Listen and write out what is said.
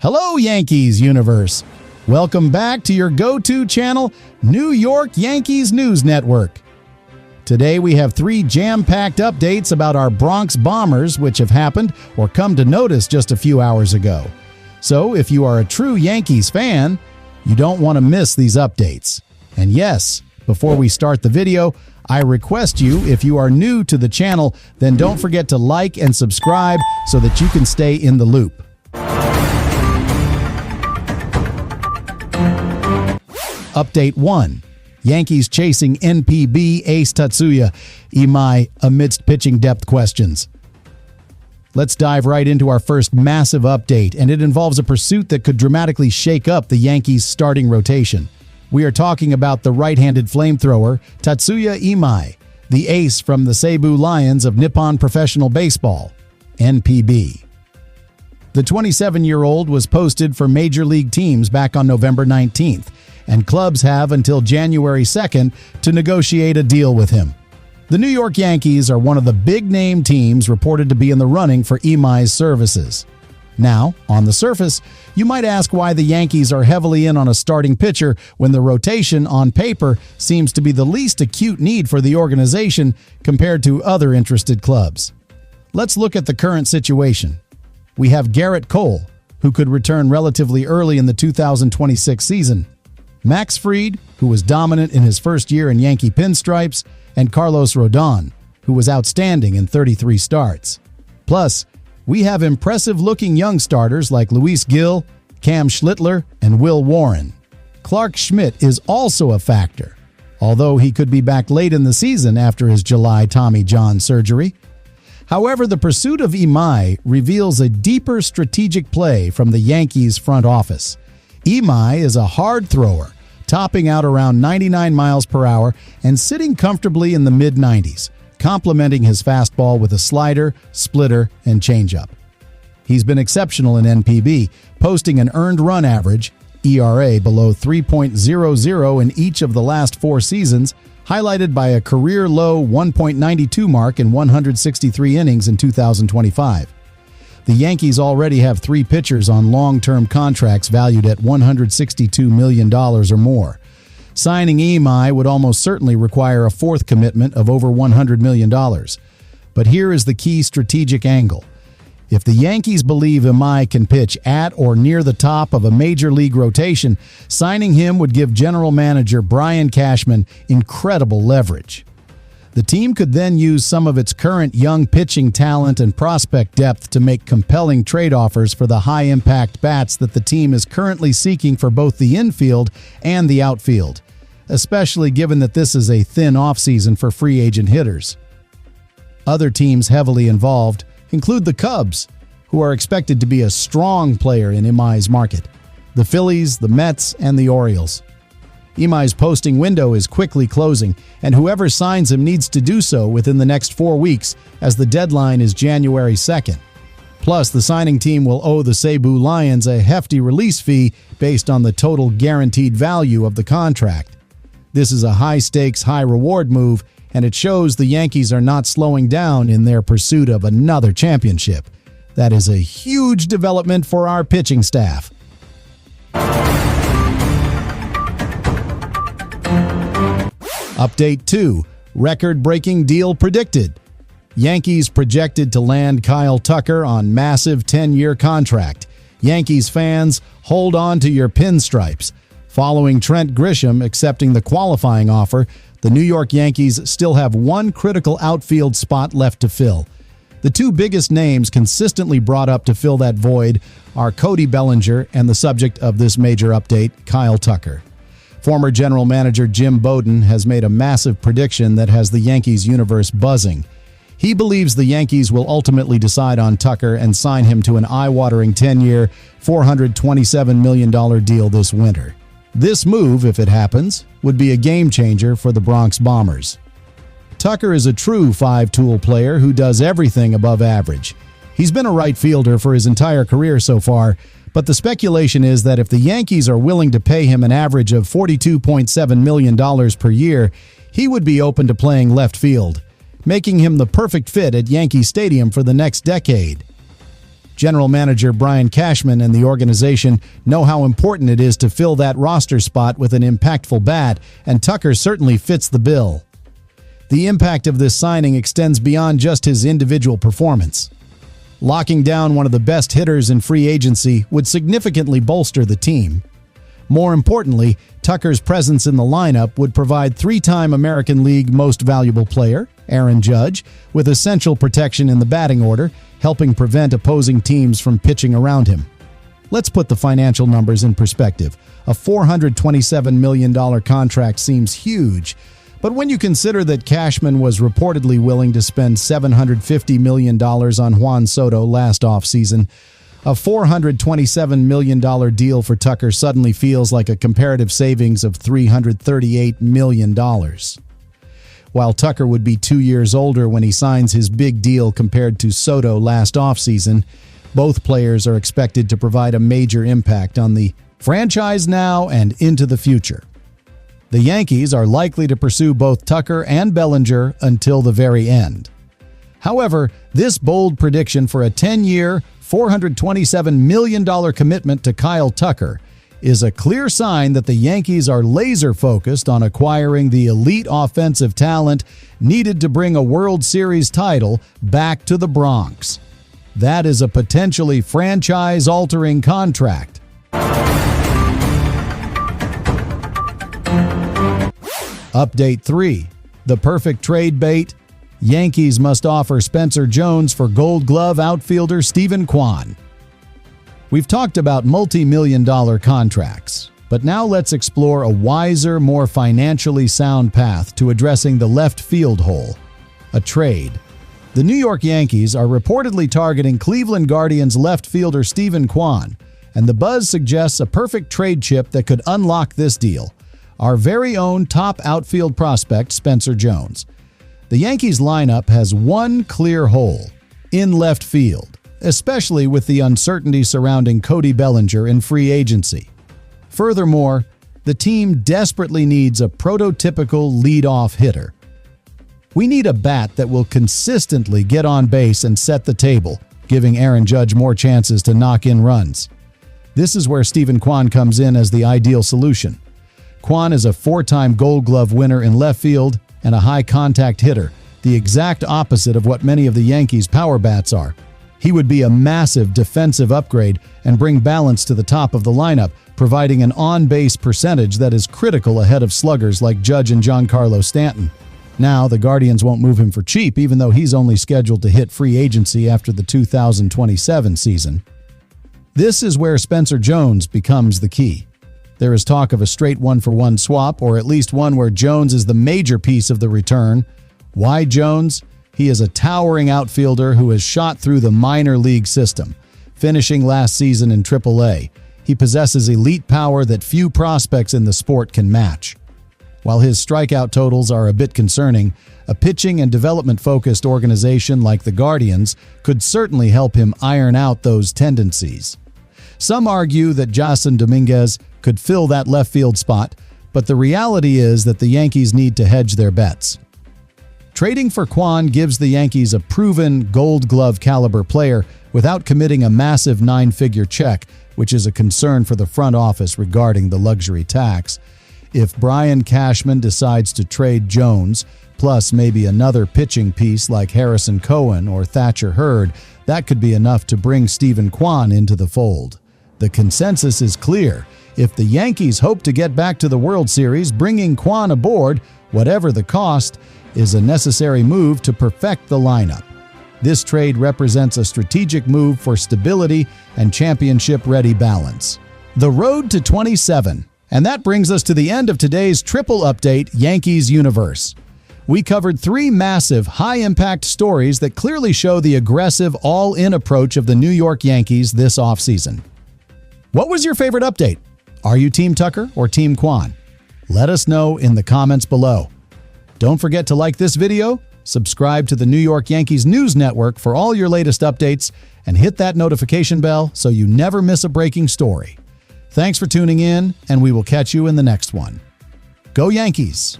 Hello, Yankees Universe. Welcome back to your go-to channel, New York Yankees News Network. Today we have 3 jam-packed updates about our Bronx Bombers, which have happened or come to notice just a few hours ago. So if you are a true Yankees fan, you don't want to miss these updates. And yes, before we start the video, I request you, if you are new to the channel, then don't forget to like and subscribe so that you can stay in the loop. Update 1. Yankees chasing NPB ace Tatsuya Imai amidst pitching depth questions. Let's dive right into our first massive update, and it involves a pursuit that could dramatically shake up the Yankees' starting rotation. We are talking about the right-handed flamethrower Tatsuya Imai, the ace from the Seibu Lions of Nippon Professional Baseball, NPB. The 27-year-old was posted for major league teams back on November 19th, and clubs have until January 2nd to negotiate a deal with him. The New York Yankees are one of the big-name teams reported to be in the running for Imai's services. Now, on the surface, you might ask why the Yankees are heavily in on a starting pitcher when the rotation, on paper, seems to be the least acute need for the organization compared to other interested clubs. Let's look at the current situation. We have Garrett Cole, who could return relatively early in the 2026 season, Max Fried, who was dominant in his first year in Yankee pinstripes, and Carlos Rodon, who was outstanding in 33 starts. Plus, we have impressive-looking young starters like Luis Gil, Cam Schlittler, and Will Warren. Clark Schmidt is also a factor, although he could be back late in the season after his July Tommy John surgery. However, the pursuit of Imai reveals a deeper strategic play from the Yankees front office. Imai is a hard thrower, topping out around 99 miles per hour and sitting comfortably in the mid-90s, complementing his fastball with a slider, splitter, and changeup. He's been exceptional in NPB, posting an earned run average, ERA, below 3.00 in each of the last 4 seasons, highlighted by a career-low 1.92 mark in 163 innings in 2025. The Yankees already have 3 pitchers on long-term contracts valued at $162 million or more. Signing Imai would almost certainly require a 4th commitment of over $100 million. But here is the key strategic angle. If the Yankees believe Imai can pitch at or near the top of a major league rotation, signing him would give general manager Brian Cashman incredible leverage. The team could then use some of its current young pitching talent and prospect depth to make compelling trade offers for the high-impact bats that the team is currently seeking for both the infield and the outfield, especially given that this is a thin offseason for free agent hitters. Other teams heavily involved include the Cubs, who are expected to be a strong player in Imai's market, the Phillies, the Mets, and the Orioles. Imai's posting window is quickly closing, and whoever signs him needs to do so within the next 4 weeks, as the deadline is January 2nd. Plus, the signing team will owe the Seibu Lions a hefty release fee based on the total guaranteed value of the contract. This is a high-stakes, high-reward move, and it shows the Yankees are not slowing down in their pursuit of another championship. That is a huge development for our pitching staff. Update 2. Record-breaking deal predicted. Yankees projected to land Kyle Tucker on massive 10-year contract. Yankees fans, hold on to your pinstripes. Following Trent Grisham accepting the qualifying offer, the New York Yankees still have 1 critical outfield spot left to fill. The 2 biggest names consistently brought up to fill that void are Cody Bellinger and the subject of this major update, Kyle Tucker. Former general manager Jim Bowden has made a massive prediction that has the Yankees universe buzzing. He believes the Yankees will ultimately decide on Tucker and sign him to an eye-watering 10-year, $427 million deal this winter. This move, if it happens, would be a game-changer for the Bronx Bombers. Tucker is a true 5-tool player who does everything above average. He's been a right fielder for his entire career so far, but the speculation is that if the Yankees are willing to pay him an average of $42.7 million per year, he would be open to playing left field, making him the perfect fit at Yankee Stadium for the next decade. General Manager Brian Cashman and the organization know how important it is to fill that roster spot with an impactful bat, and Tucker certainly fits the bill. The impact of this signing extends beyond just his individual performance. Locking down one of the best hitters in free agency would significantly bolster the team. More importantly, Tucker's presence in the lineup would provide three-time American League Most Valuable Player, Aaron Judge, with essential protection in the batting order, helping prevent opposing teams from pitching around him. Let's put the financial numbers in perspective. A $427 million contract seems huge, but when you consider that Cashman was reportedly willing to spend $750 million on Juan Soto last offseason, a $427 million deal for Tucker suddenly feels like a comparative savings of $338 million. While Tucker would be 2 years older when he signs his big deal compared to Soto last offseason, both players are expected to provide a major impact on the franchise now and into the future. The Yankees are likely to pursue both Tucker and Bellinger until the very end. However, this bold prediction for a 10-year, $427 million commitment to Kyle Tucker is a clear sign that the Yankees are laser-focused on acquiring the elite offensive talent needed to bring a World Series title back to the Bronx. That is a potentially franchise-altering contract. Update 3. The perfect trade bait. Yankees must offer Spencer Jones for Gold Glove outfielder Steven Kwan. We've talked about multi-million-dollar contracts, but now let's explore a wiser, more financially sound path to addressing the left field hole: a trade. The New York Yankees are reportedly targeting Cleveland Guardians left fielder Steven Kwan, and the buzz suggests a perfect trade chip that could unlock this deal: our very own top outfield prospect, Spencer Jones. The Yankees lineup has one clear hole: in left field, especially with the uncertainty surrounding Cody Bellinger in free agency. Furthermore, the team desperately needs a prototypical leadoff hitter. We need a bat that will consistently get on base and set the table, giving Aaron Judge more chances to knock in runs. This is where Steven Kwan comes in as the ideal solution. Kwan is a 4-time Gold Glove winner in left field and a high-contact hitter, the exact opposite of what many of the Yankees' power bats are. He would be a massive defensive upgrade and bring balance to the top of the lineup, providing an on-base percentage that is critical ahead of sluggers like Judge and Giancarlo Stanton. Now, the Guardians won't move him for cheap, even though he's only scheduled to hit free agency after the 2027 season. This is where Spencer Jones becomes the key. There is talk of a straight one-for-one swap, or at least one where Jones is the major piece of the return. Why Jones? He is a towering outfielder who has shot through the minor league system, finishing last season in AAA. He possesses elite power that few prospects in the sport can match. While his strikeout totals are a bit concerning, a pitching and development-focused organization like the Guardians could certainly help him iron out those tendencies. Some argue that Jason Dominguez could fill that left field spot, but the reality is that the Yankees need to hedge their bets. Trading for Kwan gives the Yankees a proven Gold Glove caliber player without committing a massive 9-figure check, which is a concern for the front office regarding the luxury tax. If Brian Cashman decides to trade Jones, plus maybe another pitching piece like Harrison Cohen or Thatcher Hurd, that could be enough to bring Steven Kwan into the fold. The consensus is clear. If the Yankees hope to get back to the World Series, bringing Kwan aboard, whatever the cost, is a necessary move to perfect the lineup. This trade represents a strategic move for stability and championship-ready balance. The road to 27. And that brings us to the end of today's triple update Yankees Universe. We covered 3 massive, high-impact stories that clearly show the aggressive, all-in approach of the New York Yankees this offseason. What was your favorite update? Are you Team Tucker or Team Kwan? Let us know in the comments below. Don't forget to like this video, subscribe to the New York Yankees News Network for all your latest updates, and hit that notification bell so you never miss a breaking story. Thanks for tuning in, and we will catch you in the next one. Go Yankees!